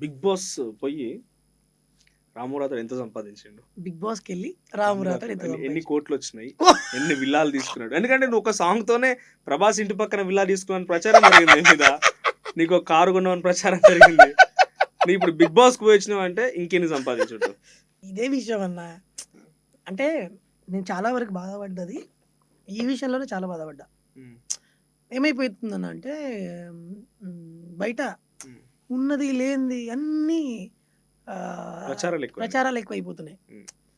Big boss పోయి రామురాథోడ్ ఎంత సంపాదించిండు? బిగ్ బాస్కి వెళ్ళి రాము రాథోడ్ ఎంత ఎన్ని సంపాదించాడు? కోట్లు వచ్చినాయి? ఎన్ని విల్లాలు తీసుకున్నాడు? ఎందుకంటే నువ్వు ఒక సాంగ్ తోనే ప్రభాస్ ఇంటి పక్కన విల్లా తీసుకున్నాను ప్రచారం జరిగింది నీ మీద. నీకు ఒక కారు కొన్నామని ప్రచారం జరిగింది. నీ ఇప్పుడు బిగ్ బాస్ కు పోయి వచ్చినావు అంటే ఇంకెన్ని సంపాదించుంటావు? ఇదే విషయం అన్న. అంటే నేను చాలా వరకు బాధపడ్డది ఈ విషయంలోనే చాలా బాధపడ్డా. ఏమైపోతుందన్న అంటే బయట ఉన్నది లేనిది అన్నీ ప్రచారాలు ఎక్కువైపోతున్నాయి.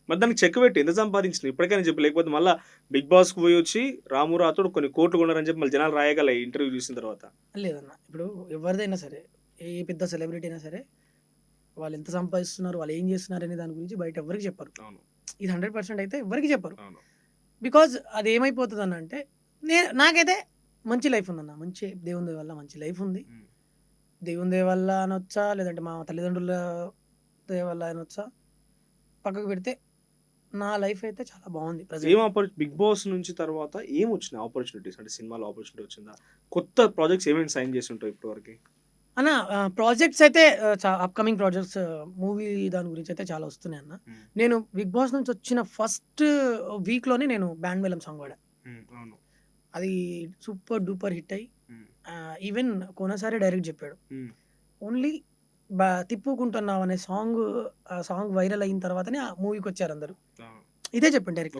మరి దానికి చెక్ పెట్టి ఎంత సంపాదించిన ఇప్పటికైనా చెప్పు, లేకపోతే మళ్ళీ బిగ్ బాస్ కు పోయి వచ్చి రాము రాథోడ్ కొన్ని కోట్లు కొన్నారని చెప్పి మళ్ళీ జనాలు రాయగల ఇంటర్వ్యూ చూసిన తర్వాత. లేదన్న, ఇప్పుడు ఎవరిదైనా సరే, ఏ పెద్ద సెలబ్రిటీ అయినా సరే, వాళ్ళు ఎంత సంపాదిస్తున్నారు, వాళ్ళు ఏం చేస్తున్నారు అనే దాని గురించి బయట ఎవరికి చెప్పరు. ఇది 100% అయితే ఎవరికి చెప్పరు. బికాజ్ అది ఏమైపోతుంది అన్న అంటే, నాకైతే మంచి లైఫ్ ఉందన్న, మంచి దేవుని దయ వల్ల మంచి లైఫ్ ఉంది. దేవుని దయ వల్ల అనొచ్చా, లేదంటే మా తల్లిదండ్రుల దయ వల్ల అనొచ్చా, పక్కకు పెడితే నా లైఫ్ అయితే చాలా బాగుంది. బిగ్ బాస్ నుంచి తర్వాత ఏం వచ్చినాయి ఆపర్చునిటీస్? అంటే సినిమాలో ఆపర్చునిటీ వచ్చిందా? కొత్త ప్రాజెక్ట్స్ ఏమేమి సైన్ చేసి ఉంటాయి ఇప్పటి వరకు? అన్న ప్రాజెక్ట్స్ అయితే అప్కమింగ్ ప్రాజెక్ట్స్ మూవీ దాని గురించి అయితే చాలా వస్తున్నాయి అన్న. నేను బిగ్ బాస్ నుంచి వచ్చిన ఫస్ట్ వీక్లోనే నేను బ్యాండ్ మేళం సాంగ్ పాడా. అది సూపర్ డూపర్ హిట్ అయ్యి ఈవెన్ కొనసారి డైరెక్ట్ చెప్పాడు. ఓన్లీ తిప్పుకుంటున్నావు అనే సాంగ్ వైరల్ అయిన తర్వాతనే ఆ మూవీకి వచ్చారు అందరూ. ఇదే చెప్పండి డైరెక్ట్.